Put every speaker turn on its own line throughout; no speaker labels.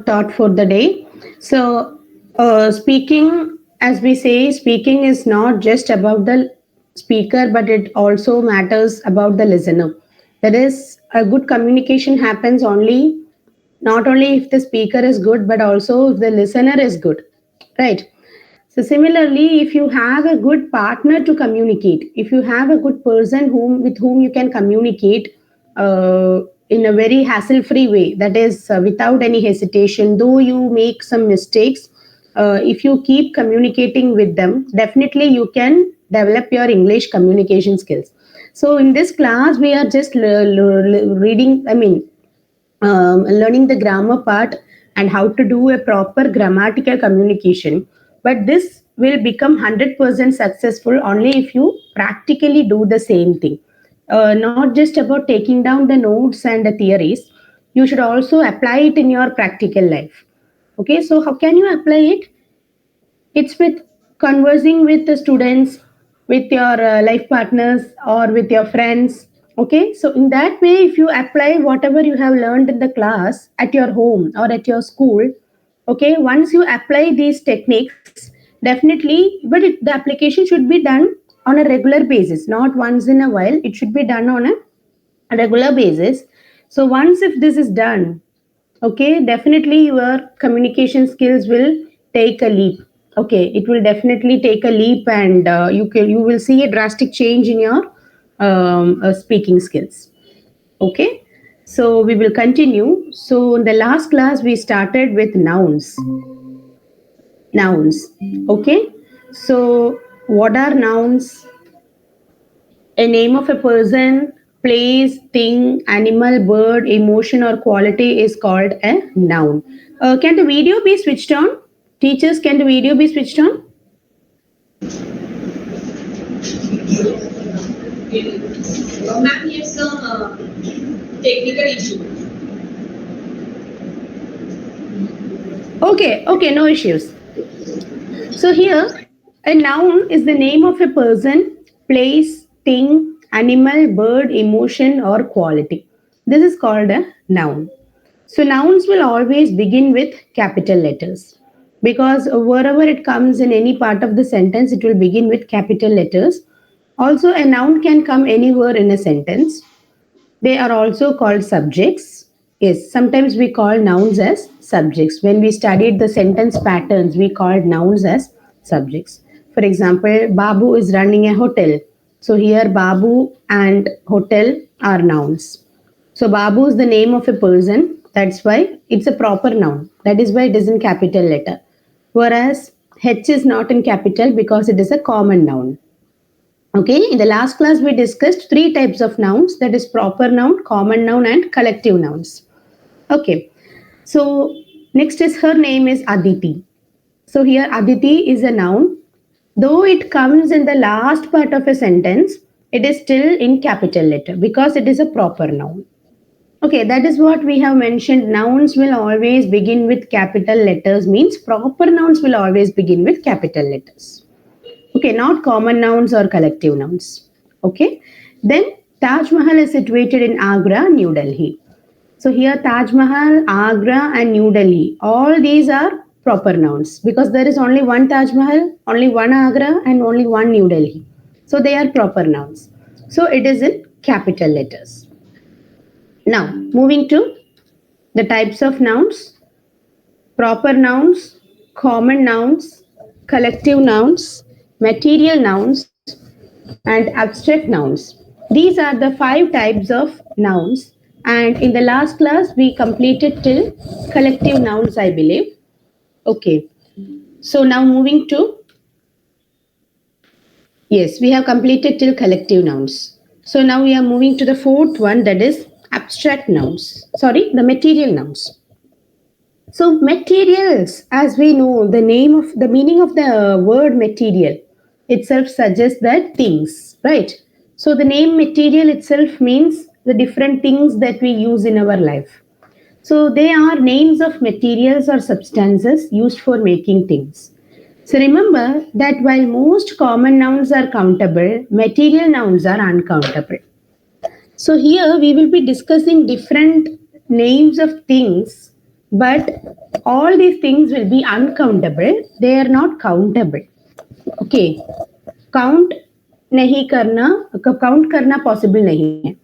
thought for the day. So, speaking, as we say, speaking is not just about the speaker, but it also matters about the listener. That is, a good communication happens only not only if the speaker is good, but also if the listener is good, right? So similarly, if you have a good partner to communicate, if you have a good person with whom you can communicate in a very hassle-free way, that is without any hesitation, though you make some mistakes, if you keep communicating with them, definitely you can develop your English communication skills. So in this class, we are just reading. I mean, learning the grammar part and how to do a proper grammatical communication. But this will become 100% successful only if you practically do the same thing. Not just about taking down the notes and the theories, you should also apply it in your practical life. Okay, so how can you apply it? It's with conversing with the students, with your life partners, or with your friends. Okay, so in that way, if you apply whatever you have learned in the class at your home or at your school, okay, once you apply these techniques, definitely, but the application should be done on a regular basis, not once in a while. It should be done on a regular basis. So once if this is done, okay, definitely your communication skills will take a leap. Okay, it will definitely take a leap, and you will see a drastic change in your speaking skills. Okay, so we will continue. So in the last class we started with nouns. Okay, so what are nouns? A name of a person, place, thing, animal, bird, emotion, or quality is called a noun. Can the video be switched on? Teachers, can the video be switched on?
Ma'am, we have some technical issue.
Okay, no issues. So here, a noun is the name of a person, place, thing, animal, bird, emotion, or quality. This is called a noun. So nouns will always begin with capital letters because wherever it comes in any part of the sentence, it will begin with capital letters. Also, a noun can come anywhere in a sentence. They are also called subjects. Yes, sometimes we call nouns as subjects. When we studied the sentence patterns, we called nouns as subjects. For example, Babu is running a hotel. So here, Babu and hotel are nouns. So Babu is the name of a person. That's why it's a proper noun. That is why it is in capital letter. Whereas H is not in capital because it is a common noun. Okay, in the last class we discussed three types of nouns, that is proper noun, common noun, and collective nouns. Okay, so next is her name is Aditi. So here Aditi is a noun. Though it comes in the last part of a sentence, it is still in capital letter because it is a proper noun. Okay, that is what we have mentioned. Nouns will always begin with capital letters, means proper nouns will always begin with capital letters. Okay, not common nouns or collective nouns. Okay, then Taj Mahal is situated in Agra, New Delhi. So here Taj Mahal, Agra, and New Delhi, all these are proper nouns because there is only one Taj Mahal, only one Agra, and only one New Delhi. So they are proper nouns. So it is in capital letters. Now, moving to the types of nouns: proper nouns, common nouns, collective nouns, material nouns, and abstract nouns. These are the five types of nouns. And in the last class, we completed till collective nouns, I believe. Okay. So now moving to, yes, we have completed till collective nouns. So now we are moving to the fourth one, that is abstract nouns. Sorry, the material nouns. So materials, as we know, the meaning of the word material itself suggests that things, right? So the name material itself means the different things that we use in our life. So they are names of materials or substances used for making things. So remember that while most common nouns are countable, material nouns are uncountable. So here we will be discussing different names of things but all these things will be uncountable. They are not countable. Okay, count नहीं करना, count करना possible नहीं है.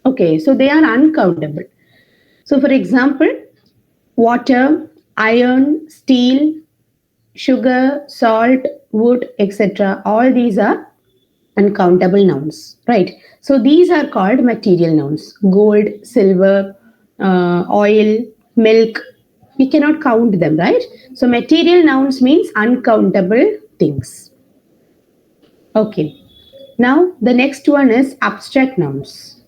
Okay, so they are uncountable. So for example, water, iron, steel, sugar, salt, wood, etc. All these are uncountable nouns, right? So these are called material nouns. Gold, silver, oil, milk. We cannot count them, right? So material nouns means uncountable things. Okay. Now the next one is abstract nouns.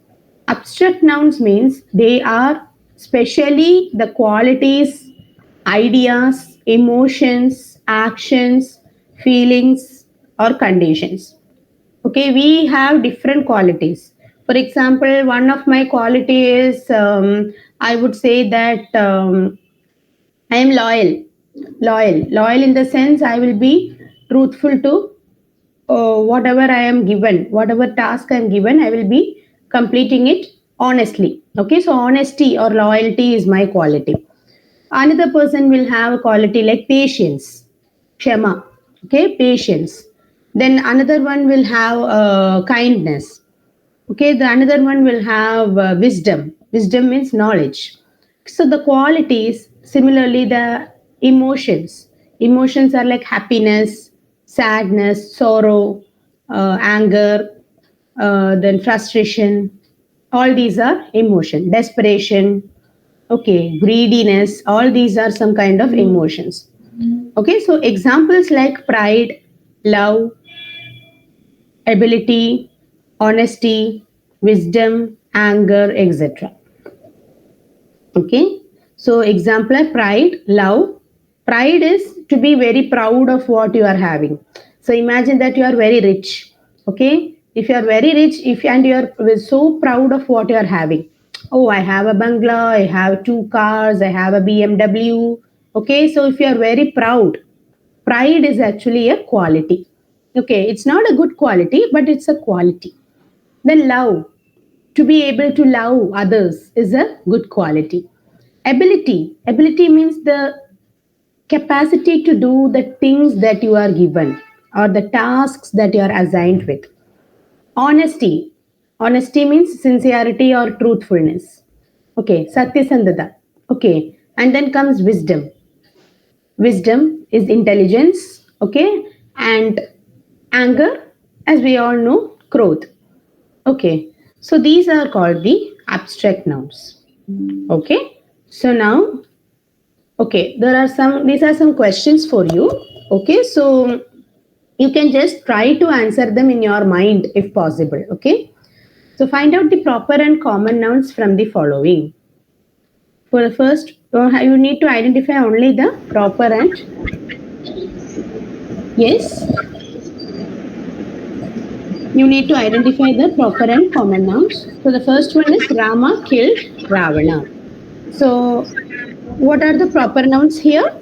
Abstract nouns means they are specially the qualities, ideas, emotions, actions, feelings, or conditions. Okay, we have different qualities. For example, one of my quality is I would say that I am loyal in the sense I will be truthful to whatever I am given, whatever task I am given, I will be completing it honestly. Okay, so honesty or loyalty is my quality. Another person will have a quality like patience, kshama. Okay, patience. Then another one will have kindness. Okay, the another one will have wisdom means knowledge. So the qualities, similarly the emotions are like happiness, sadness, sorrow, anger, then frustration. All these are emotion. Desperation, okay, greediness, all these are some kind of emotions. Okay, so examples like pride, love, ability, honesty, wisdom, anger, etc. Okay, so example are pride, love. Pride is to be very proud of what you are having. So imagine that you are very rich. Okay, if you are very rich, if and you are so proud of what you are having. Oh, I have a bungalow, I have two cars, I have a BMW. Okay, so if you are very proud, pride is actually a quality. Okay, it's not a good quality, but it's a quality. Then love, to be able to love others is a good quality. Ability means the capacity to do the things that you are given or the tasks that you are assigned with. Honesty means sincerity or truthfulness. Okay, satyasandhata. Okay, and then comes wisdom is intelligence. Okay, and anger, as we all know, growth. Okay, so these are called the abstract nouns. Okay, so now, okay, these are some questions for you. Okay, so you can just try to answer them in your mind if possible. Okay, so find out the proper and common nouns from the following. For the first, you need to identify only the proper and, yes, you need to identify the proper and common nouns. So the first one is Rama killed Ravana. So what are the proper nouns here?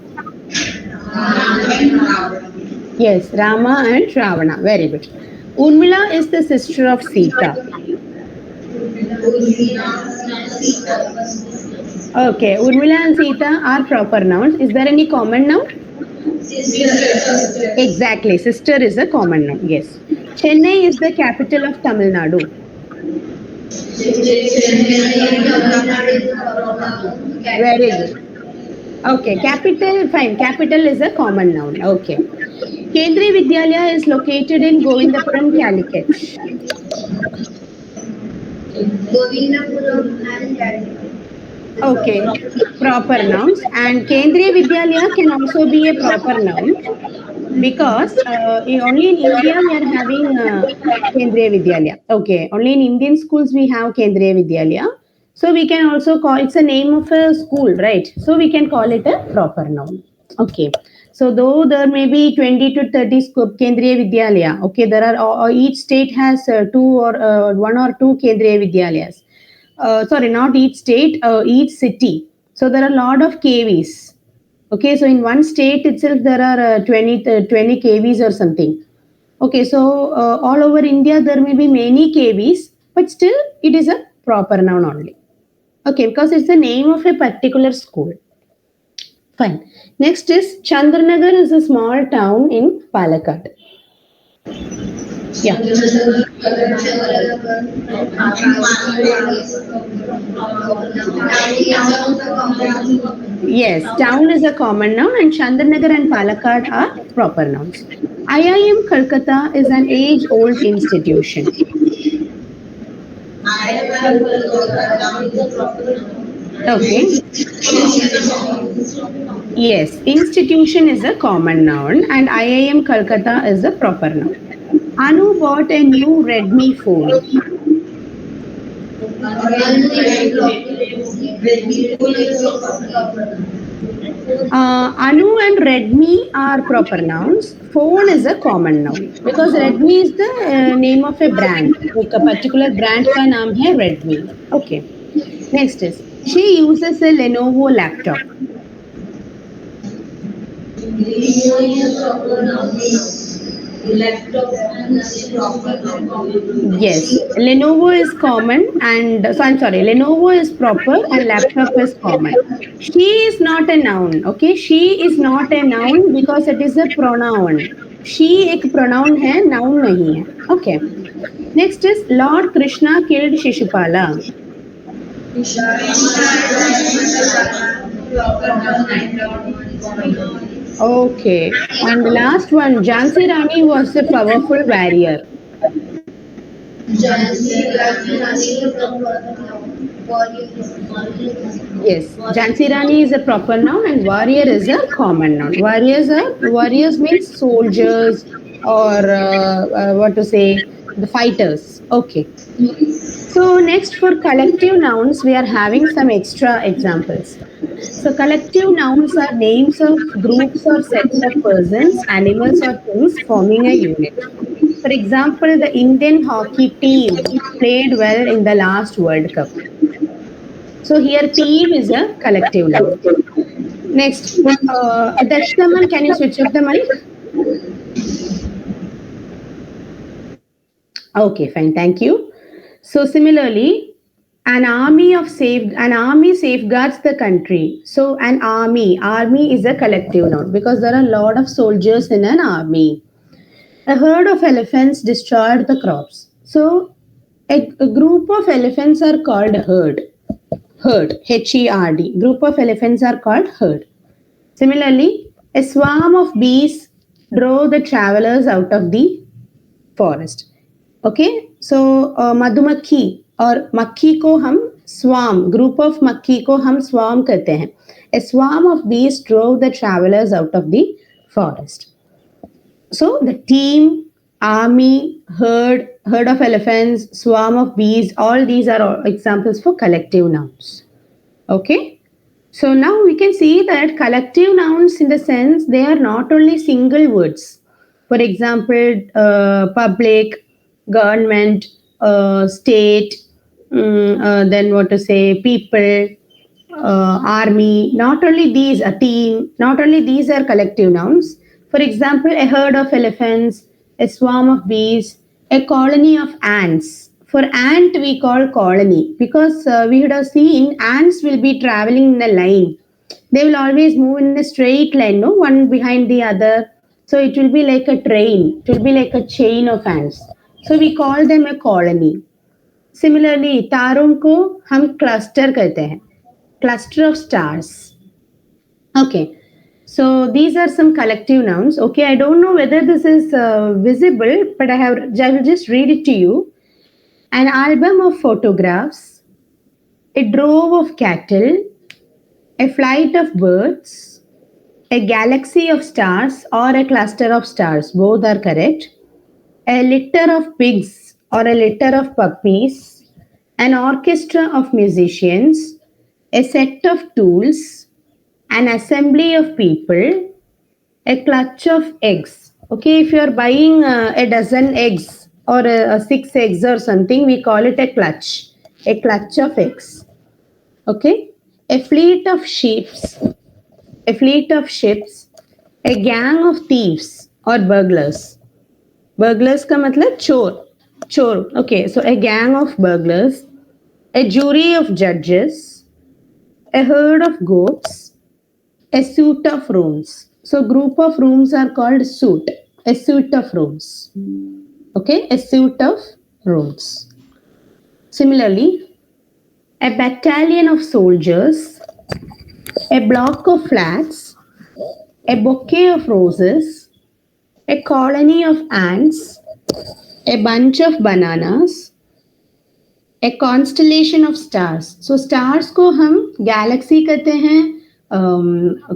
Yes, Rama and Ravana. Very good. Urmila is the sister of Sita. Okay, Urmila and Sita are proper nouns. Is there any common noun? Exactly, sister is a common noun. Yes. Chennai is the capital of Tamil Nadu. Very good. Okay, capital, fine. Capital is a common noun. Okay. Kendriya Vidyalaya is located in Govindapuram, Calicut. Okay, proper nouns. And Kendriya Vidyalaya can also be a proper noun because only in India we are having Kendriya Vidyalaya. Okay, only in Indian schools we have Kendriya Vidyalaya. So we can also call it's a name of a school, right? So we can call it a proper noun. Okay. So though there may be 20 to 30 Kendriya Vidyalaya, okay, there are each state has two or one or two Kendriya Vidyalayas. Sorry, not each state, each city. So there are a lot of KVs. Okay, so in one state itself there are 20 KVs or something. Okay, so all over India there may be many KVs, but still it is a proper noun only. Okay, because it's the name of a particular school. Fine. Next is Chandranagar is a small town in Palakkad. Yeah. Yes, town is a common noun and Chandranagar and Palakkad are proper nouns. IIM Kolkata is an age-old institution. Okay. Yes, institution is a common noun and IIM Kolkata is a proper noun. Anu bought a new Redmi phone. Anu and Redmi are proper nouns. Phone is a common noun because Redmi is the name of a brand. Like a particular brand का नाम है Redmi. Okay. Next is she uses a Lenovo laptop. Yes, Lenovo is common and so I'm sorry, Lenovo is proper and laptop is common. She is not a noun, okay? She is not a noun because it is a pronoun. She एक pronoun है, noun नहीं है. Okay. Next is Lord Krishna killed Shishupala. Okay. And the last one, Jhansi Rani was a powerful warrior. Yes, Jhansi Rani is a proper noun and warrior is a common noun. Warriors means soldiers or what to say, the fighters. Okay. So next for collective nouns, we are having some extra examples. So collective nouns are names of groups or sets of persons, animals or things forming a unit. For example, the Indian hockey team played well in the last World Cup. So here team is a collective noun. Next, Dakshitaman, can you switch off the mic? Okay, fine, thank you. So similarly, an army safeguards the country. So army is a collective noun because there are a lot of soldiers in an army. A herd of elephants destroyed the crops. So a group of elephants are called herd. Herd, Herd. Group of elephants are called herd. Similarly, a swarm of bees drove the travelers out of the forest. Okay, so मधुमक्खी और मक्खी को हम swarm, group of मक्खी को हम swarm कहते हैं. A swarm of bees drove the travelers out of the forest. So the team, army, herd of elephants, swarm of bees, all these are all examples for collective nouns. Okay. So now we can see that collective nouns in the sense they are not only single words. For example, public, government, state, then what to say, people, army. Not only these, a team. Not only these are collective nouns. For example, a herd of elephants, a swarm of bees, a colony of ants. For ant, we call colony because we would have seen ants will be traveling in a line. They will always move in a straight line, no, one behind the other. So it will be like a train. It will be like a chain of ants. So we call them a colony. Similarly, तारों को हम cluster कहते हैं. Cluster of stars. Okay. So these are some collective nouns. Okay, I don't know whether this is visible, but I will just read it to you. An album of photographs, a drove of cattle, a flight of birds, a galaxy of stars or a cluster of stars. Both are correct. A litter of pigs or a litter of puppies, an orchestra of musicians, a set of tools, an assembly of people, a clutch of eggs. Okay, if you are buying a dozen eggs or six eggs or something, we call it a clutch of eggs. Okay, a fleet of ships, a gang of thieves or burglars. Burglars का मतलब चोर. Okay, so a gang of burglars, a jury of judges, a herd of goats, A suite of rooms. So group of rooms are called suite. A suite of rooms. Okay, a suite of rooms. Similarly, a battalion of soldiers, a block of flats, a bouquet of roses, a colony of ants, a bunch of bananas, a constellation of stars. So stars को हम galaxy कहते हैं,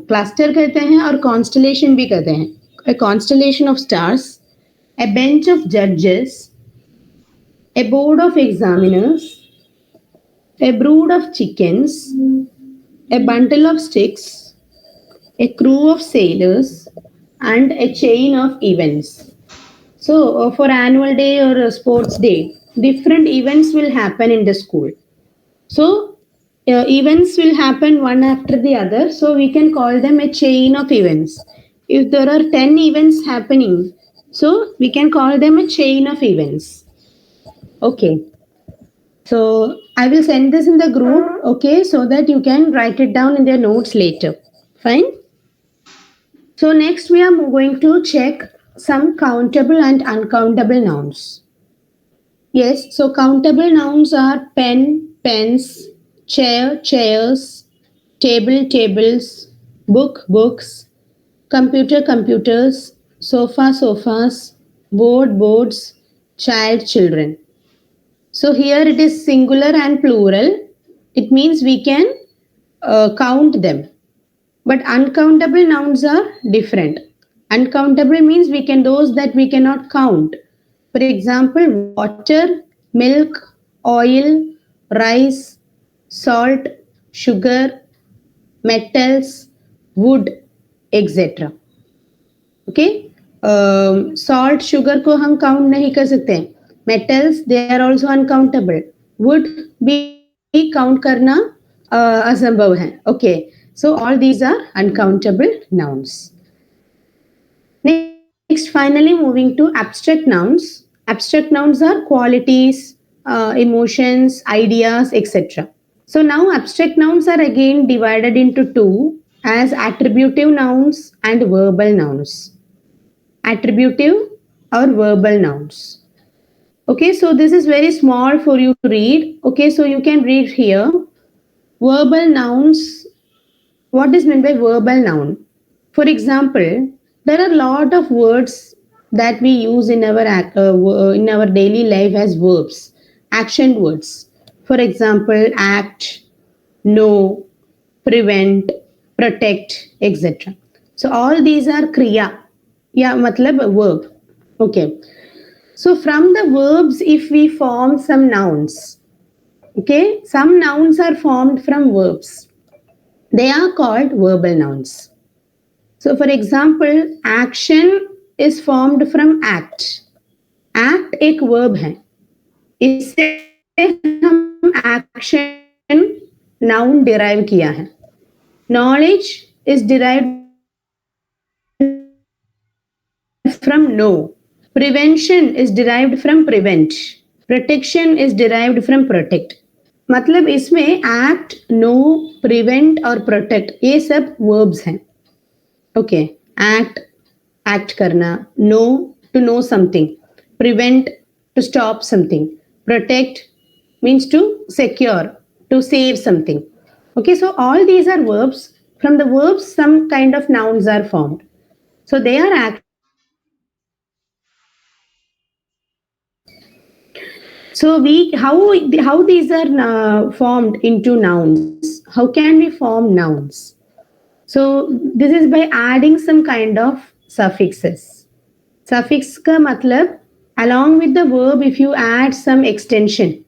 cluster कहते हैं और constellation भी कहते हैं. A constellation of stars, a bench of judges, a board of examiners, a brood of chickens, a bundle of sticks, a crew of sailors, and a chain of events. So, for annual day or a sports day, different events will happen in the school. So, events will happen one after the other. So, we can call them a chain of events. If there are 10 events happening, so we can call them a chain of events. Okay. So, I will send this in the group, okay, so that you can write it down in their notes later. Fine? So, next we are going to check some countable and uncountable nouns. Yes, so countable nouns are pen, pens, chair, chairs, table, tables, book, books, computer, computers, sofa, sofas, board, boards, child, children. So here it is singular and plural. It means we can count them. But uncountable nouns are different. Uncountable means we can those that we cannot count. For example, water, milk, oil, rice, salt, sugar, metals, wood, etc. Okay. Salt, sugar को हम count नहीं कर सकते. Metals, they are also uncountable. Wood भी count करना असंभव है. Okay. So all these are uncountable nouns. Next, finally, moving to abstract nouns. Abstract nouns are qualities, emotions, ideas, etc. So now abstract nouns are again divided into two as attributive nouns and verbal nouns. Attributive or verbal nouns. Okay, so this is very small for you to read. Okay, so you can read here. Verbal nouns. What is meant by verbal noun? For example, there are a lot of words that we use in our daily life as verbs, action words. For example, act, know, prevent, protect, etc. So all these are kriya. Yeah, matlab verb. Okay. So from the verbs, if we form some nouns, okay, some nouns are formed from verbs. They are called verbal nouns. So, for example, action is formed from act. Act एक verb है. इससे हम action noun derive किया है. Knowledge is derived from know. Prevention is derived from prevent. Protection is derived from protect. मतलब इसमें act, know, prevent और protect ये सब verbs हैं. Okay, act करना, know something, prevent to stop something, protect means to secure, to save something. Okay, so all these are verbs. From the verbs some kind of nouns are formed. So they are action words. So how these are formed into nouns? How can we form nouns? So this is by adding some kind of suffixes. Suffix ka matlab along with the verb if you add some extension.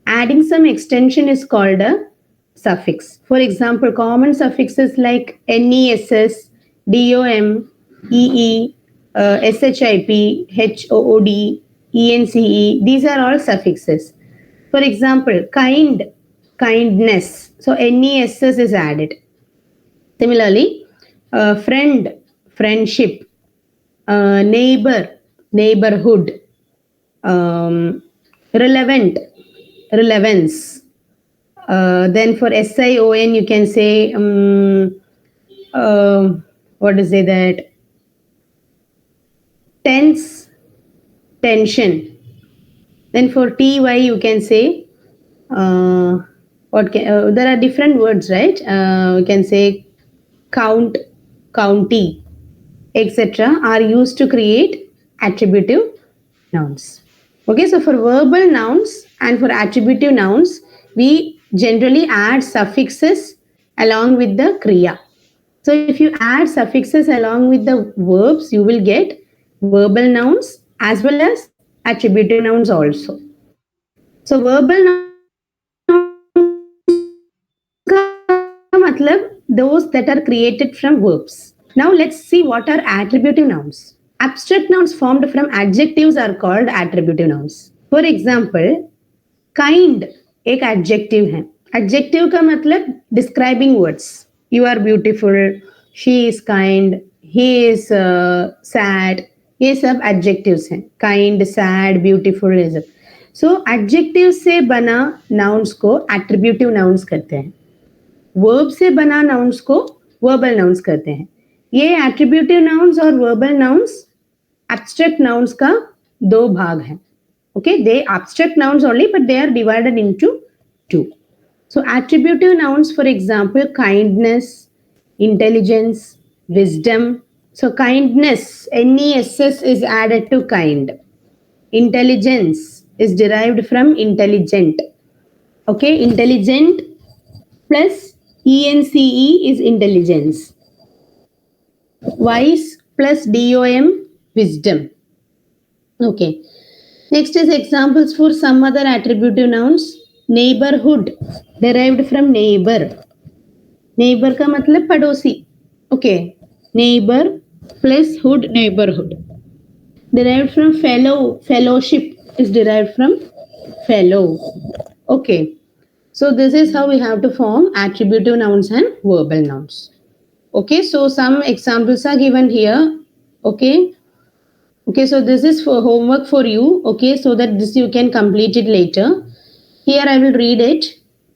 Adding some extension is called a suffix. For example, common suffixes like NESS, DOM, EE, SHIP, HOOD, ENCE. These are all suffixes. For example, kind, kindness. So NESS is added. Similarly, friend, friendship, neighbor, neighborhood, relevant, relevance. Then for SION, you can say what is it that tense, tension. Then for ty you can say there are different words, right? You can say count, county, etc. are used to create attributive nouns. Okay, so for verbal nouns and for attributive nouns, we generally add suffixes along with the kriya. So if you add suffixes along with the verbs, you will get verbal nouns as well as attributive nouns also. So verbal nouns ka matlab those that are created from verbs. Now let's see what are attributive nouns. Abstract nouns formed from adjectives are called attributive nouns. For example, kind एक adjective है. Adjective का मतलब describing words. You are beautiful, she is kind, he is sad. ये सब adjectives हैं. Kind, sad, beautiful, ये सब. सो adjective से बना नाउन्स को एट्रीब्यूटिव नाउन्स कहते हैं. वर्ब से बना नाउन्स को वर्बल नाउन्स कहते हैं. ये एट्रीब्यूटिव नाउन्स और वर्बल नाउन्स एब्स्ट्रैक्ट नाउन्स का दो भाग हैं. Okay, they abstract nouns only, but they are divided into two. So attributive nouns, for example, kindness, intelligence, wisdom. So kindness, NESS is added to kind. Intelligence is derived from intelligent. Okay, intelligent plus ENCE is intelligence. Wise plus DOM, wisdom. Okay. Next is examples for some other attributive nouns. Neighborhood derived from neighbor. Neighbor का मतलब पड़ोसी. Okay. Neighbor plus hood, neighborhood. Derived from fellow. Fellowship is derived from fellow. Okay. So this is how we have to form attributive nouns and verbal nouns. Okay. So some examples are given here. Okay. Okay, so this is for homework for you. Okay, so that this you can complete it later. Here I will read it.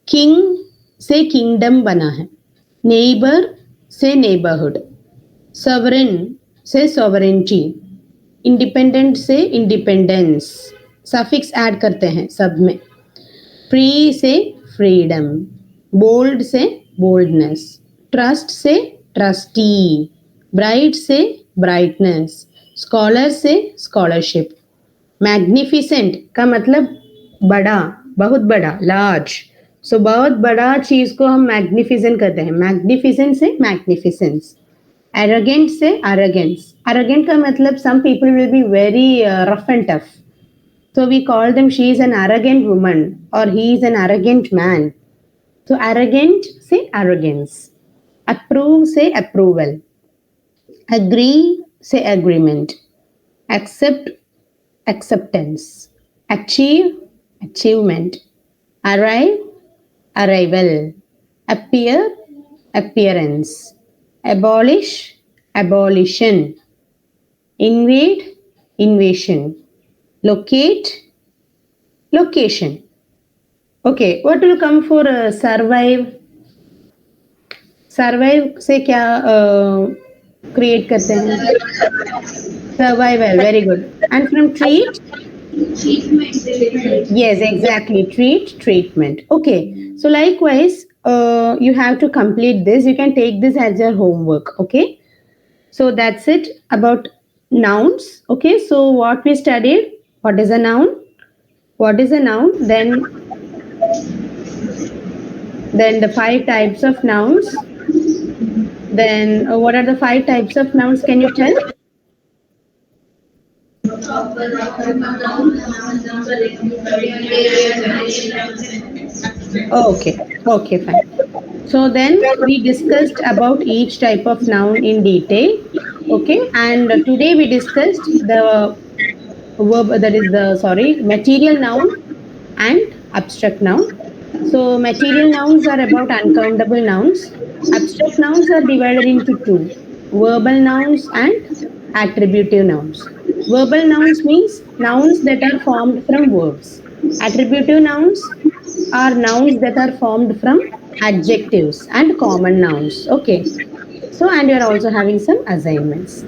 King से kingdom बना है. Neighbor से neighborhood. Sovereign से sovereignty. Independent से independence. Suffix add करते हैं सब में. Free से freedom. Bold से boldness. Trust से trustee. Bright से brightness. स्कॉलर से स्कॉलरशिप. मैग्निफिसेंट का मतलब बड़ा, बहुत बड़ा, लार्ज. सो बहुत बड़ा चीज को हम मैग्निफिसेंट कहते हैं. मैग्निफिसेंट से मैग्निफिसेंस. एरोगेंट से एरोगेंस. एरोगेंट का मतलब some people will be very rough and tough, so we call them she is an arrogant woman or he is an arrogant man. So arrogant से arrogance. Approve से approval. Agree से agreement. Accept, acceptance. Achieve, achievement. Arrive, arrival. Appear, appearance. Abolish, abolition. Invade, invasion. Locate, location. Okay, what will come for survive? Survive से क्या create करते हैं? Survival, very good. And from treat? Yes, exactly. Treat, treatment. Okay, so likewise, you have to complete this. You can take this as your homework. Okay, so that's it about nouns. Okay, so what we studied: what is a noun, what is a noun, then the 5 types of nouns. Then what are the 5 types of nouns? Can you tell? Okay, okay, fine. So then we discussed about each type of noun in detail. Okay, and today we discussed the verb, that is the, sorry, material noun and abstract noun. So material nouns are about uncountable nouns. Abstract nouns are divided into two: verbal nouns and attributive nouns. Verbal nouns means nouns that are formed from verbs. Attributive nouns are nouns that are formed from adjectives and common nouns. Okay. So, and you're also having some assignments.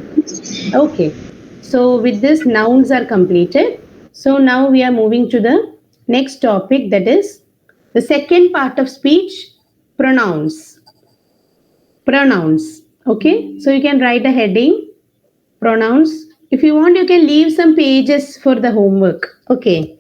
Okay. So, with this, nouns are completed. So, now we are moving to the next topic, that is the second part of speech, pronouns. Pronouns. Okay. So, you can write a heading, pronouns. If you want, you can leave some pages for the homework. Okay.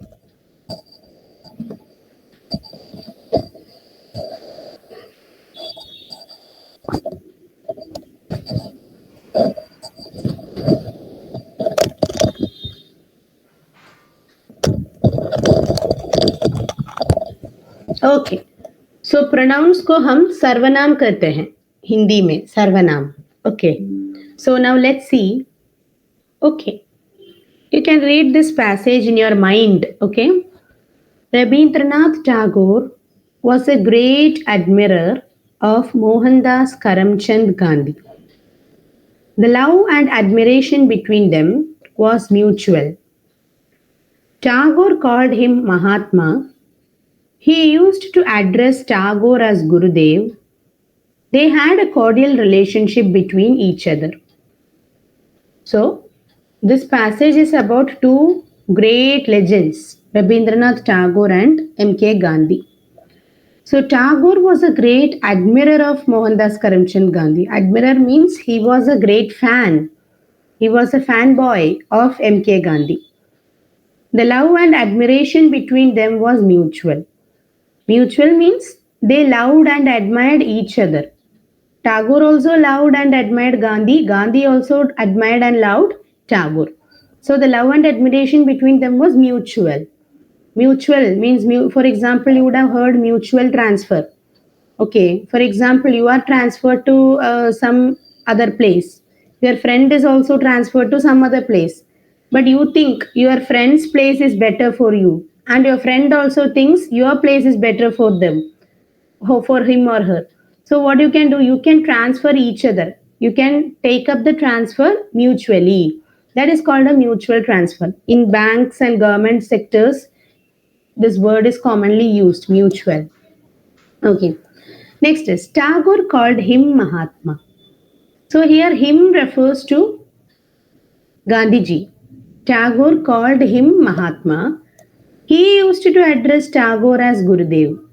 Okay. So pronouns को हम सर्वनाम कहते हैं हिंदी में, सर्वनाम. Okay. So now let's see. Okay, you can read this passage in your mind. Okay. Rabindranath Tagore was a great admirer of Mohandas Karamchand Gandhi. The love and admiration between them was mutual. Tagore called him Mahatma. He used to address Tagore as Gurudev. They had a cordial relationship between each other. So, this passage is about two great legends, Rabindranath Tagore and M.K. Gandhi. So, Tagore was a great admirer of Mohandas Karamchand Gandhi. Admirer means he was a great fan. He was a fanboy of M.K. Gandhi. The love and admiration between them was mutual. Mutual means they loved and admired each other. Tagore also loved and admired Gandhi. Gandhi also admired and loved Tagore. So the love and admiration between them was mutual. Mutual means, for example, you would have heard mutual transfer. Okay, for example, you are transferred to some other place. Your friend is also transferred to some other place. But you think your friend's place is better for you. And your friend also thinks your place is better for them, for him or her. So what you can do, you can transfer each other. You can take up the transfer mutually. That is called a mutual transfer. In banks and government sectors, this word is commonly used, mutual. Okay. Next is Tagore called him Mahatma. So here him refers to Gandhiji. Tagore called him Mahatma. He used to address Tagore as Gurudev.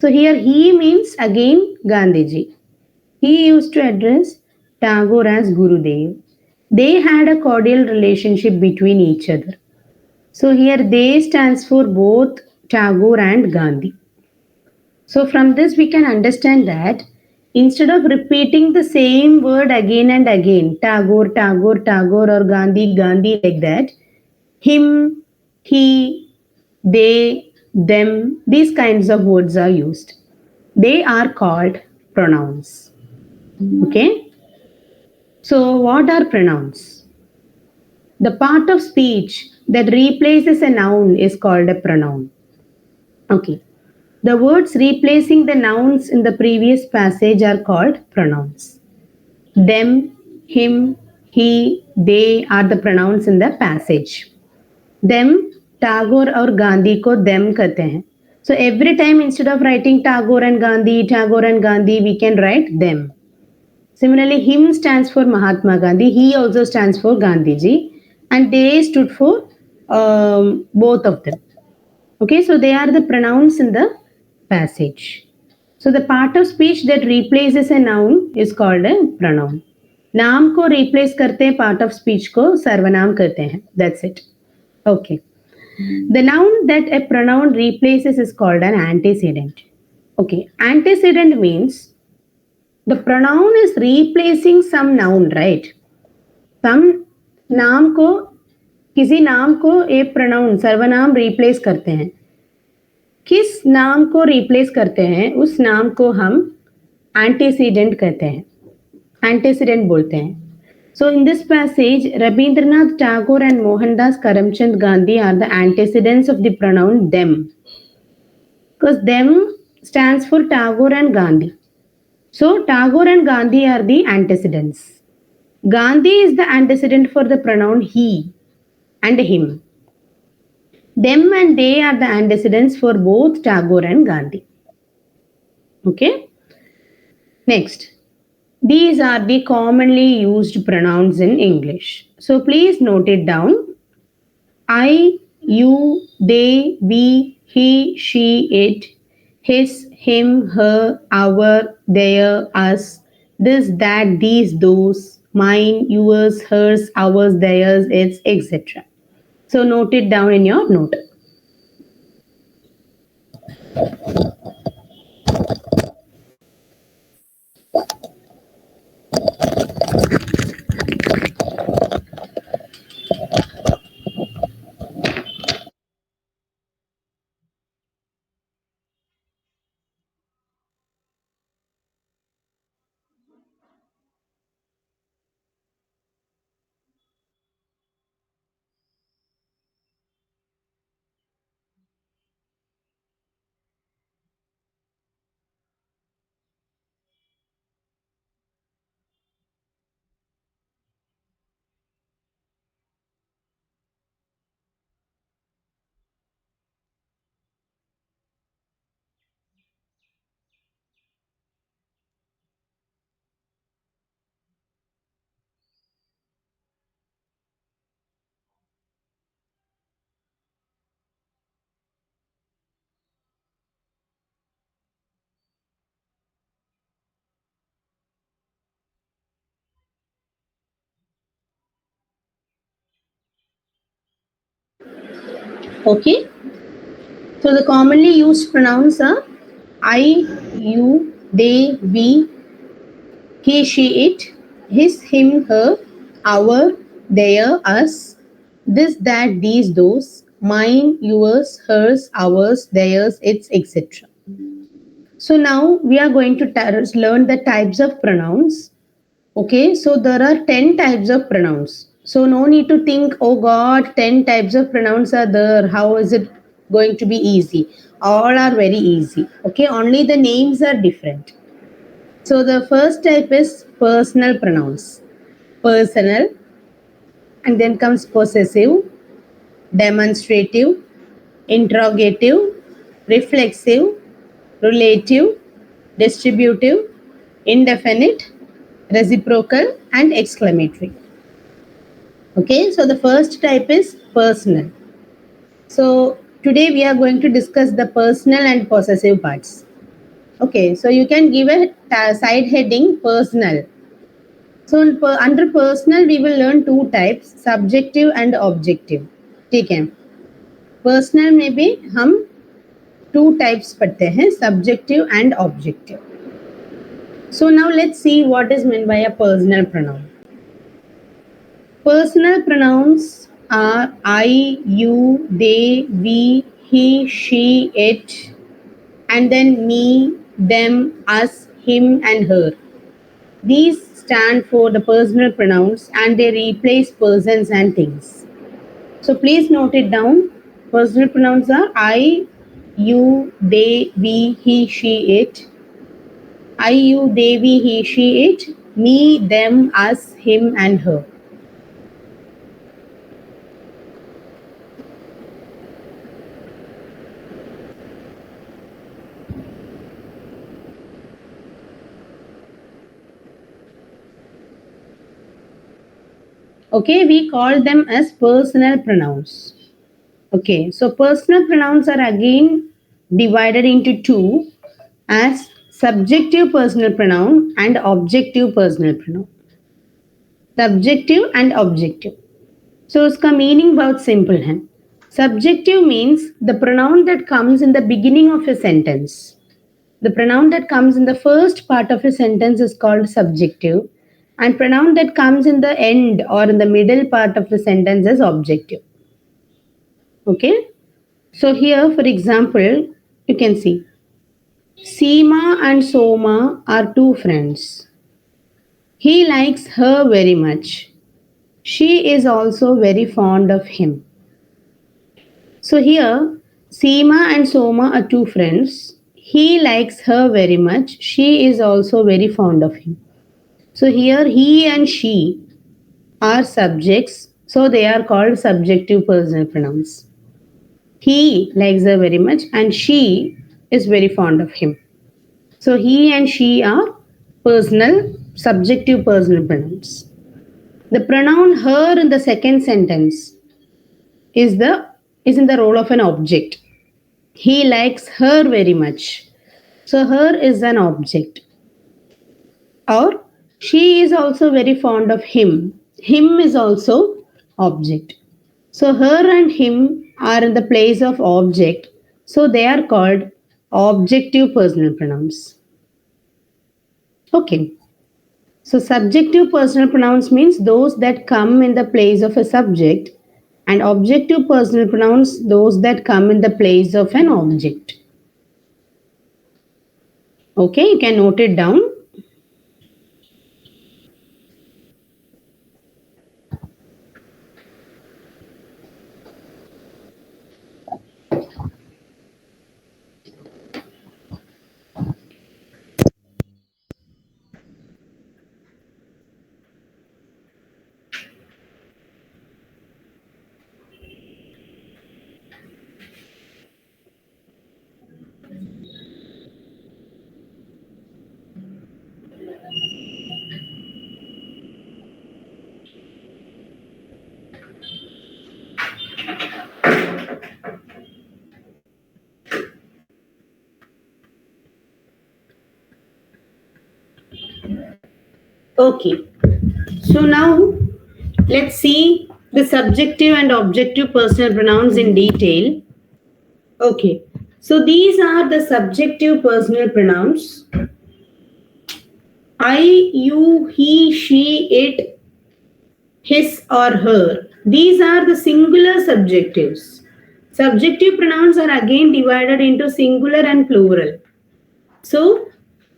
So here he means again Gandhiji. He used to address Tagore as Gurudev. They had a cordial relationship between each other. So here they stands for both Tagore and Gandhi. So from this we can understand that instead of repeating the same word again and again, Tagore, Tagore, Tagore, or Gandhi, Gandhi, like that, him, he, they, them, these kinds of words are used. They are called pronouns. Okay. So what are pronouns? The part of speech that replaces a noun is called a pronoun. Okay. The words replacing the nouns in the previous passage are called pronouns. Them, him, he, they are the pronouns in the passage. Them, Tagore or Gandhi को them कहते हैं. So every time instead of writing Tagore and Gandhi, we can write them. Similarly, him stands for Mahatma Gandhi. He also stands for Gandhiji. And they stood for both of them. Okay, so they are the pronouns in the passage. So the part of speech that replaces a noun is called a pronoun. नाम को replace करते हैं, part of speech को सर्वनाम कहते हैं. That's it. Okay. The noun that a pronoun replaces is called an antecedent. Okay. Antecedent means the pronoun is replacing some noun, right? Some नाम को, किसी नाम को एक pronoun सर्वनाम replace करते हैं. किस नाम को replace करते हैं उस नाम को हम antecedent कहते हैं. Antecedent बोलते हैं. So in this passage, Rabindranath Tagore and Mohandas Karamchand Gandhi are the antecedents of the pronoun them. Because them stands for Tagore and Gandhi. So Tagore and Gandhi are the antecedents. Gandhi is the antecedent for the pronoun he and him. Them and they are the antecedents for both Tagore and Gandhi. Okay. Next. These are the commonly used pronouns in English. So please note it down. I, you, they, we, he, she, it, his, him, her, our, their, us, this, that, these, those, mine, yours, hers, ours, theirs, its, etc. So note it down in your note. Okay. So the commonly used pronouns are I, you, they, we, he, she, it, his, him, her, our, their, us, this, that, these, those, mine, yours, hers, ours, theirs, its, etc. So now we are going to learn the types of pronouns. Okay, so there are 10 types of pronouns. So no need to think, oh God, 10 types of pronouns are there. How is it going to be easy? All are very easy. Okay, only the names are different. So the first type is personal pronouns. Personal, and then comes possessive, demonstrative, interrogative, reflexive, relative, distributive, indefinite, reciprocal, and exclamatory. Okay, so the first type is personal. So today we are going to discuss the personal and possessive parts. Okay, so you can give a side heading personal. So under personal we will learn two types, subjective and objective. ठीक है. Personal में भी हम two types पढ़ते हैं, subjective and objective. So now let's see what is meant by a personal pronoun. Personal pronouns are I, you, they, we, he, she, it, and then me, them, us, him, and her. These stand for the personal pronouns and they replace persons and things. So please note it down. Personal pronouns are I, you, they, we, he, she, it. I, you, they, we, he, she, it. Me, them, us, him, and her. Okay, we call them as personal pronouns. Okay, so personal pronouns are again divided into two as subjective personal pronoun and objective personal pronoun. Subjective and objective. So इसका meaning बहुत simple है. Subjective means the pronoun that comes in the beginning of a sentence. The pronoun that comes in the first part of a sentence is called subjective, and pronoun that comes in the end or in the middle part of the sentence is objective. Okay? So here, for example, you can see Seema and Soma are two friends. He likes her very much. She is also very fond of him. So here, Seema and Soma are two friends. He likes her very much. She is also very fond of him. So here, he and she are subjects, so they are called subjective personal pronouns. He likes her very much and she is very fond of him. So he and she are personal subjective personal pronouns. The pronoun her in the second sentence is in the role of an object. He likes her very much. So her is an object. Or she is also very fond of him. Him is also object. So her and him are in the place of object. So they are called objective personal pronouns. Okay. So subjective personal pronouns means those that come in the place of a subject, and objective personal pronouns those that come in the place of an object. Okay, you can note it down. Okay. So now let's see the subjective and objective personal pronouns in detail. Okay. So these are the subjective personal pronouns. I, you, he, she, it, his or her. These are the singular subjectives. Subjective pronouns are again divided into singular and plural. So,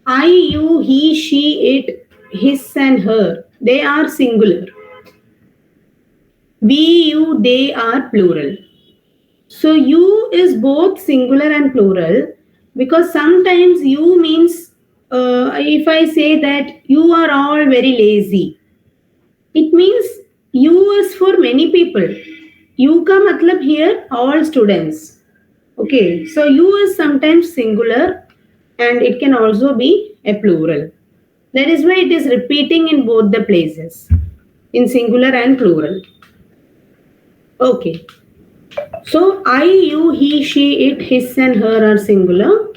I, you, he, she, it, his, and her, they are singular. We, you, they are plural. So, you is both singular and plural because sometimes you means, if I say that you are all very lazy, it means you is for many people. You ka matlab here all students. Okay, so you is sometimes singular and it can also be a plural. That is why it is repeating in both the places, in singular and plural. Okay, so I, you, he, she, it, his, and her are singular.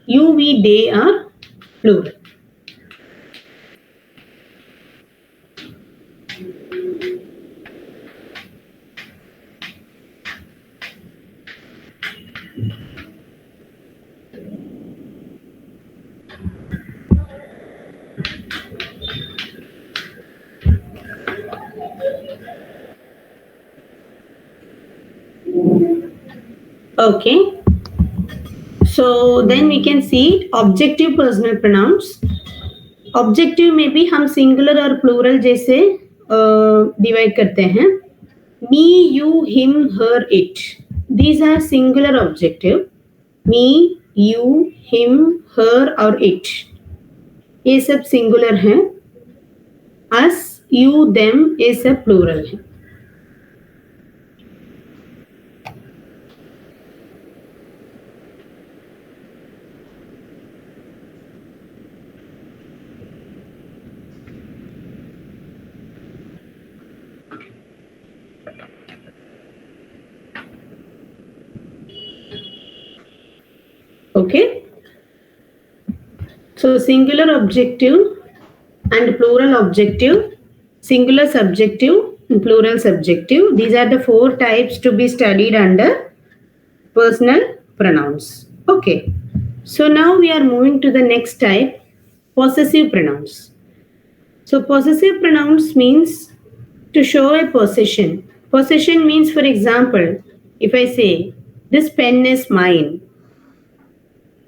You, we, they are plural. Okay. So then we can see objective personal pronouns. Objective में भी हम singular और plural जैसे divide करते हैं. Me, you, him, her, it, these are singular objective. Me, you, him, her और it ये सब सिंगुलर हैं. अस, यू, देम ये सब प्लूरल हैं. Okay. So singular objective and plural objective, singular subjective and plural subjective. These are the four types to be studied under personal pronouns. Okay. So now we are moving to the next type, possessive pronouns. So possessive pronouns means to show a possession. Possession means, for example, if I say, this pen is mine,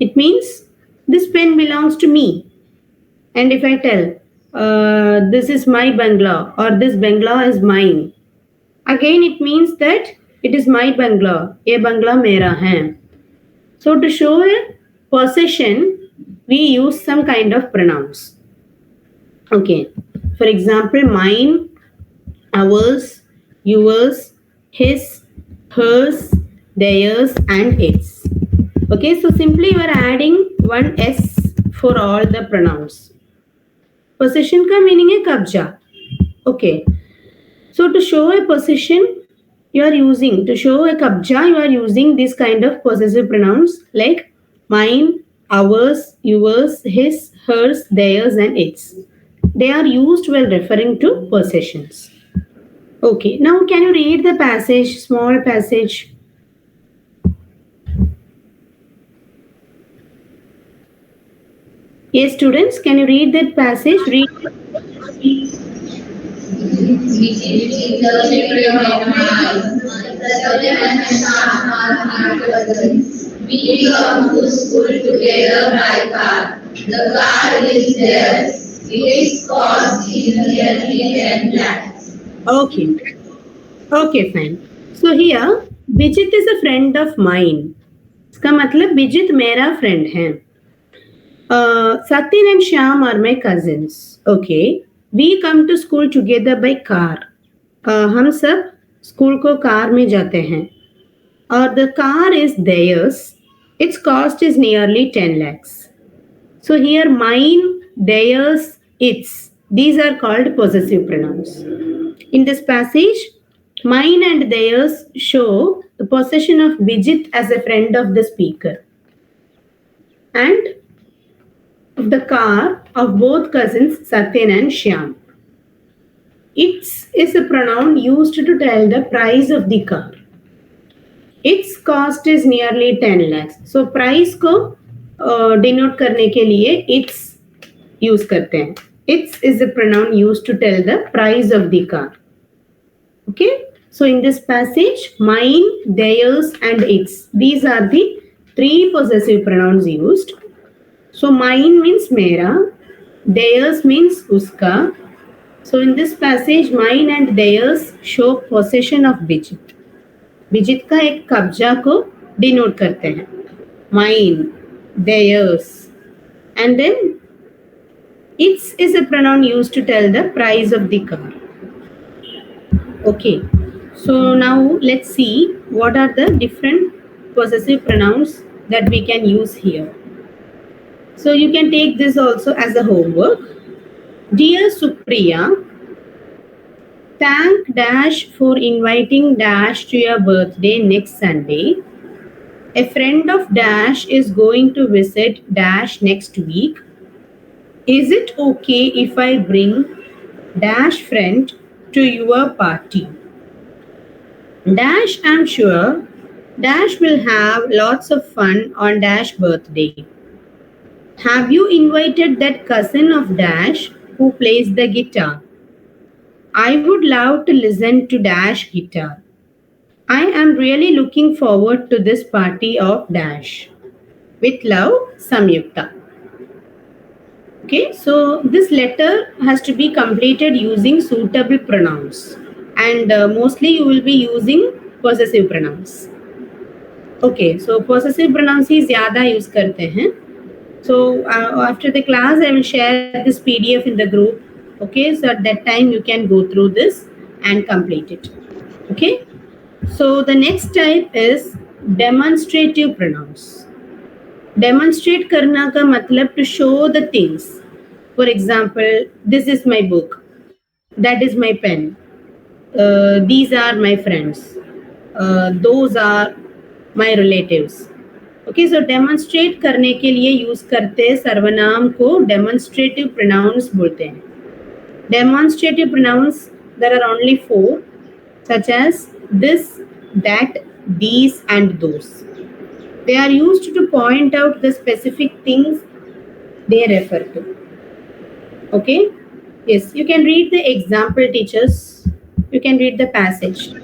it means this pen belongs to me. And if I tell, this is my bangla or this bangla is mine, again it means that it is my bangla, ye bangla mera hai. So to show a possession, we use some kind of pronouns. Okay, for example, mine, ours, yours, his, hers, theirs, and its. Okay, so simply you are adding one s for all the pronouns. Possession का meaning है कब्जा. Okay. So to show a possession, you are using to show a kabja. You are using this kind of possessive pronouns like mine, ours, yours, his, hers, theirs, and its. They are used while referring to possessions. Okay. Now, can you read the passage? Small passage. Yes, students. Can you read that passage? Read.
Which is the children of mine. The children and staff are hard cousins. We come to school together by car. The car is theirs. Its cost is nearly 10 lakhs.
Okay. Okay, fine. So here, Bijit is a friend of mine. इसका मतलब बिजित मेरा friend है. Satin and Shyam are my cousins. Okay. We come to school together by car. हम सब school को car में जाते हैं. The car is theirs. Its cost is nearly 10 lakhs. So here mine, theirs, its. These are called possessive pronouns. In this passage, mine and theirs show the possession of Bijit as a friend of the speaker. And of the car of both cousins Satyan and Shyam. Its is a pronoun used to tell the price of the car. Its cost is nearly 10 lakhs. So price को denote करने के लिए its use करते हैं. Its is a pronoun used to tell the price of the car. Okay. So in this passage, mine, theirs, and its. These are the three possessive pronouns used. So mine means mera, theirs means uska. So in this passage, mine and theirs show possession of Bijit. Bijit का एक कब्जा को denote करते हैं. Mine, theirs, and then its is a pronoun used to tell the price of the car. Okay. So now let's see what are the different possessive pronouns that we can use here. So you can take this also as a homework. Dear Supriya, thank Dash for inviting Dash to your birthday next Sunday. A friend of Dash is going to visit Dash next week. Is it okay if I bring Dash friend to your party? Dash, I'm sure Dash will have lots of fun on Dash birthday. Have you invited that cousin of Dash who plays the guitar? I would love to listen to Dash guitar. I am really looking forward to this party of Dash. With love, Samyukta. Okay, so this letter has to be completed using suitable pronouns, and mostly you will be using possessive pronouns. Okay, so possessive pronouns ही ज़्यादा use करते हैं. So after the class, I will share this PDF in the group. Okay, so at that time you can go through this and complete it. Okay, so the next type is demonstrative pronouns. Demonstrate करना का मतलब to show the things. For example, this is my book. That is my pen. These are my friends. Those are my relatives. Okay so demonstrate करने के लिए use करते सर्वनाम को demonstrative pronouns बोलते हैं. Demonstrative pronouns there are only 4 such as this, that, these and those. They are used to point out the specific things they refer to. Okay, yes, you can read the example, teachers. You can read the passage.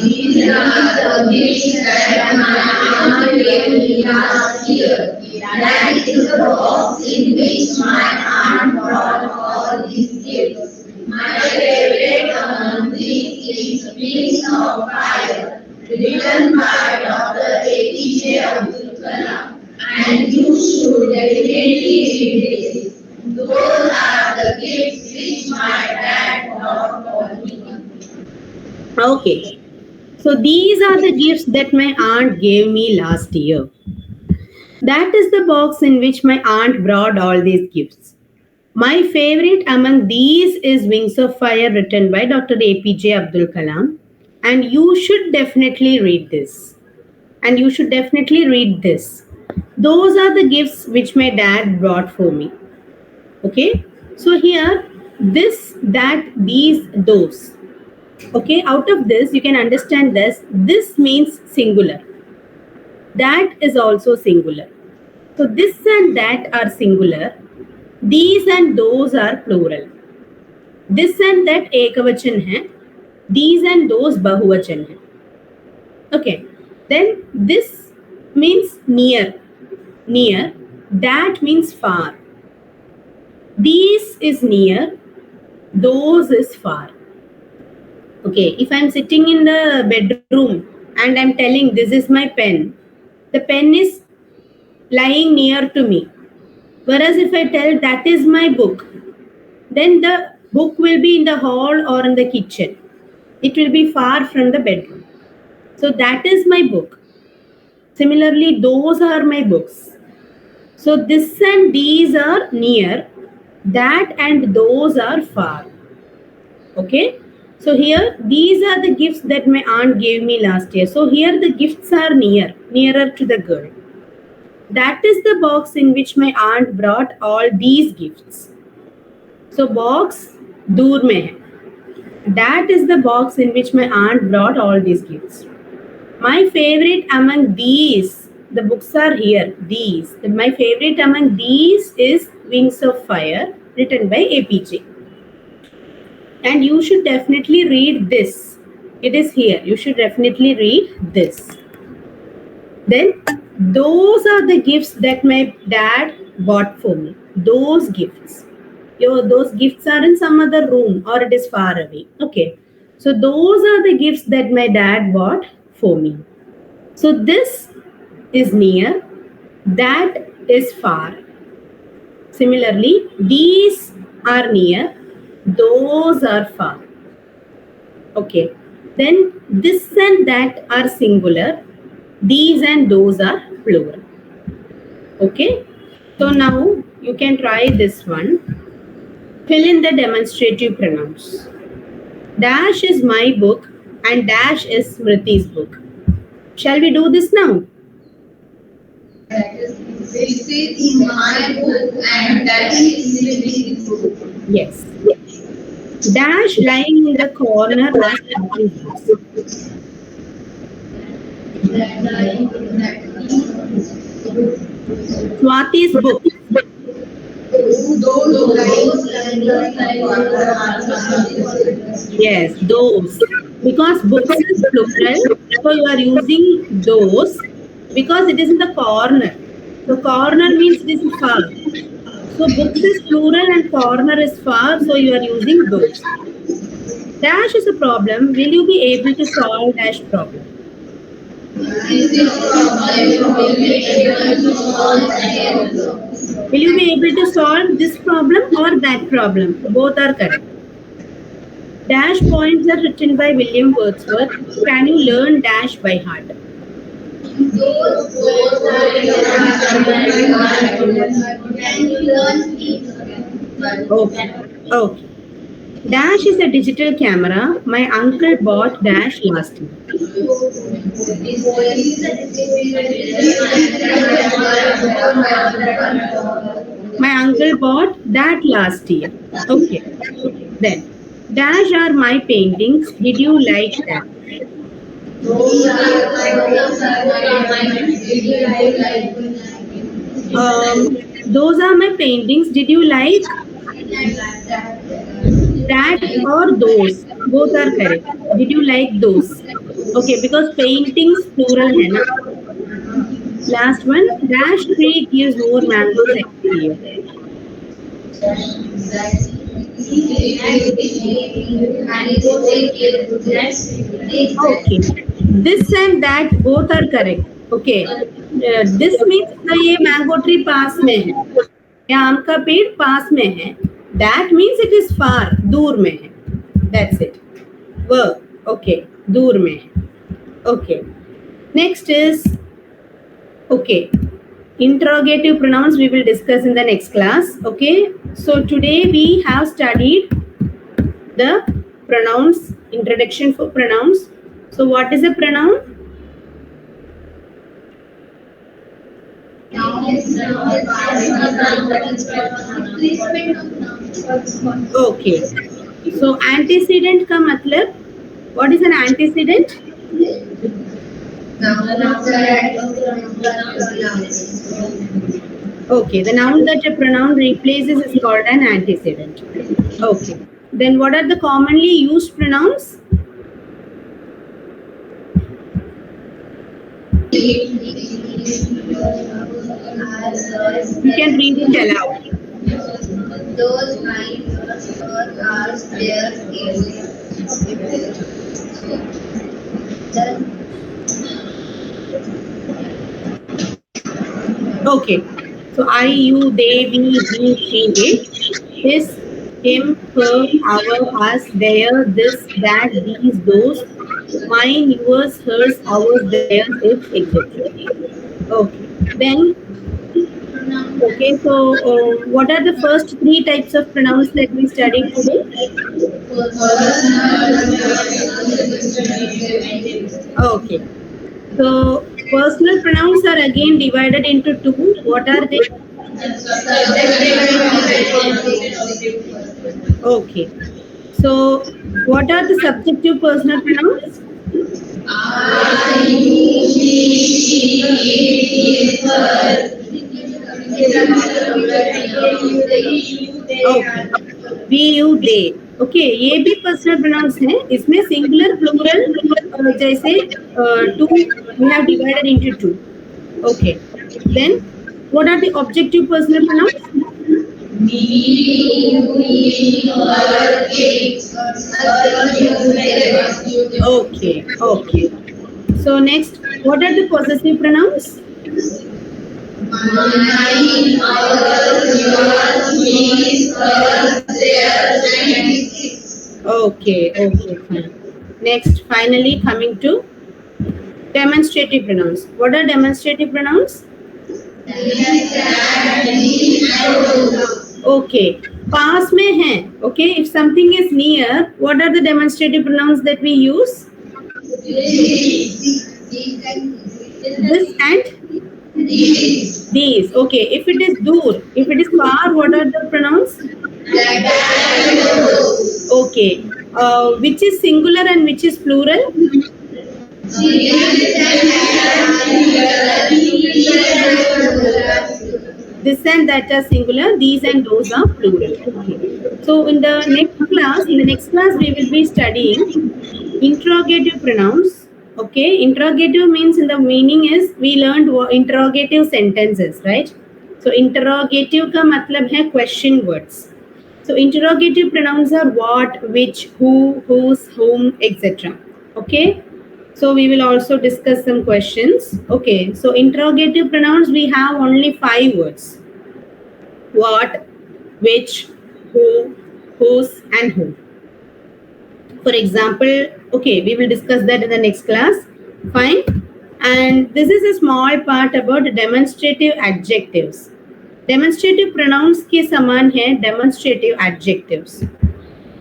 These are the gifts that my aunt gave me last year. That is the box in which my aunt brought all these gifts. My favorite among these is Wings of Fire, written by Dr. APJ Abdul Kalam. And you should definitely read this. Those are the gifts which my dad brought for me.
Okay. So these are the gifts that my aunt gave me last year. That is the box in which my aunt brought all these gifts. My favorite among these is Wings of Fire, written by Dr. APJ Abdul Kalam. And you should definitely read this. And you should definitely read this. Those are the gifts which my dad brought for me. Okay? So here, this, that, these, those. Okay? Out of this, you can understand this. This means singular. That is also singular. So this and that are singular. These and those are plural. This and that ekavachan hai. These and those bahuvachan hai. Okay. Then this means near. Near. That means far. These is near. Those is far. Okay. If I'm sitting in the bedroom and I'm telling this is my pen, the pen is lying near to me. Whereas if I tell that is my book, then the book will be in the hall or in the kitchen. It will be far from the bedroom. So that is my book. Similarly, those are my books. So this and these are near, that and those are far. Okay. So here, these are the gifts that my aunt gave me last year. So here the gifts are near, nearer to the girl. That is the box in which my aunt brought all these gifts. So box dur mein hai. That is the box in which my aunt brought all these gifts. My favorite among these, the books are here, these. My favorite among these is Wings of Fire, written by APJ. And you should definitely read this. It is here. You should definitely read this. Then, those are the gifts that my dad bought for me. Those gifts. Those gifts are in some other room or it is far away. Okay. So, those are the gifts that my dad bought for me. So, this is near, that is far. Similarly, these are near, those are far. Okay. Then, this and that are singular, these and those are plural. Okay. So now you can try this one. Fill in the demonstrative pronouns. Dash is my book and dash is Smriti's book. Shall we do this now?
This is my book and that is Shree book.
Yes. Dash lying in the corner are Swati's books. Swati's book. Yes, those. Because books is plural, so you are using those because it is in the corner. So corner means it is far. So books is plural and corner is far, so you are using those. Dash is a problem. Will you be able to solve dash problem? Will you be able to solve this problem or that problem? Both are correct. Dash poems are written by William Wordsworth. Can you learn dash by heart? Okay. Okay. Dash is a digital camera. My uncle bought Dash last year. My uncle bought that last year. Okay. Then, Dash are my paintings. Did you like that? Those are my paintings. Did you like that or those? Both are correct. Did you like those? Okay, because paintings plural hai na. Last one, Dash tree gives more mangoes every year. Okay. This and that both are correct. Okay. This means ये mango tree पास में है या आम का पेड़ पास में है. That means it is far, दूर में है. That's it. Verb. Okay. दूर में है. Okay. Next is okay. Interrogative pronouns we will discuss in the next class. Okay. So today we have studied the pronouns, introduction for pronouns. So what is a pronoun? Okay. So antecedent का मतलब, what is an antecedent? Okay, the noun that a pronoun replaces is called an antecedent. Okay. Then what are the commonly used pronouns? You can read it aloud.
Those lines are there is.
Okay. So I, you, they, we, he, she, it. His, him, her, our, us, their, this, that, these, those. Mine, yours, hers, ours, theirs, its, etc. Okay. Then, okay. So, what are the first three types of pronouns that we studied today? Okay. So, personal pronouns are again divided into two. What are they? Okay. So, what are the subjective personal pronouns? Okay. We, you, they. Okay. ये भी personal pronouns हैं. इसमें singular, plural, जैसे two we have divided into two. Okay. Then, what are the objective personal pronouns? Okay. Okay. So next, what are the possessive pronouns? Okay, okay, fine. Next, finally coming to demonstrative pronouns. What are demonstrative pronouns? Okay, पास में है. Okay, if something is near, what are the demonstrative pronouns that we use? This and these. Okay, if it is dur, if it is far, what are the pronouns? Okay, which is singular and which is plural? This and that are singular, these and those are plural. Okay. So in the next class we will be studying interrogative pronouns. Okay, interrogative means, in the meaning is, we learned interrogative sentences, right? So interrogative का मतलब है question words. So interrogative pronouns are what, which, who, whose, whom, etc. Okay. So we will also discuss some questions. Okay. So interrogative pronouns we have only 5 words: what, which, who, whose, and whom. For example, okay, we will discuss that in the next class. Fine. And this is a small part about demonstrative adjectives. Demonstrative pronouns के समान है demonstrative adjectives.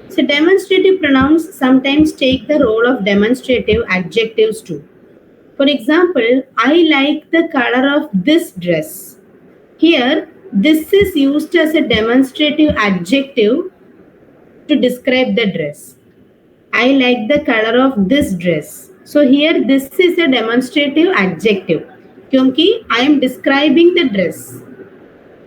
So demonstrative pronouns sometimes take the role of demonstrative adjectives too. For example, I like the color of this dress. Here, this is used as a demonstrative adjective to describe the dress. I like the color of this dress. So here this is a demonstrative adjective क्योंकि I am describing the dress.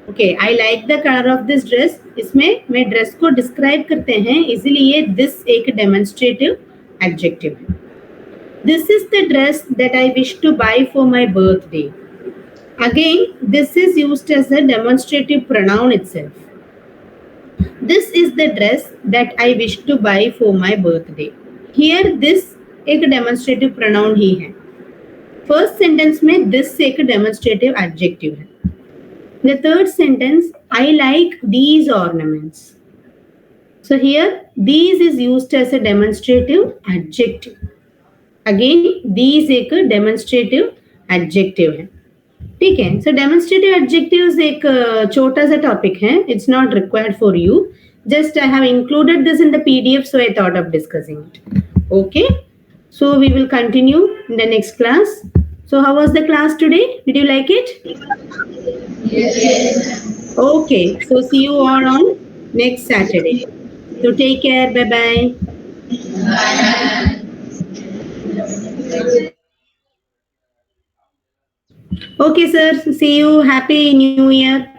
Okay, I like the color of this dress. इसमें मैं dress को describe करते हैं, इसीलिए this एक demonstrative adjective है. This is the dress that I wish to buy for my birthday. Again, this is used as a demonstrative pronoun itself. This is the dress that I wish to buy for my birthday. Here this एक demonstrative pronoun ही है. First sentence में this एक demonstrative adjective है. The third sentence, I like these ornaments. So here these is used as a demonstrative adjective. Again these एक demonstrative adjective है. ठीक है. So demonstrative adjectives एक छोटा सा topic है. It's not required for you. Just I have included this in the PDF, so I thought of discussing it. Okay. So we will continue in the next class. So how was the class today? Did you like it? Okay. So see you all on next Saturday. So take care. Bye bye. Okay, sir. See you. Happy New Year.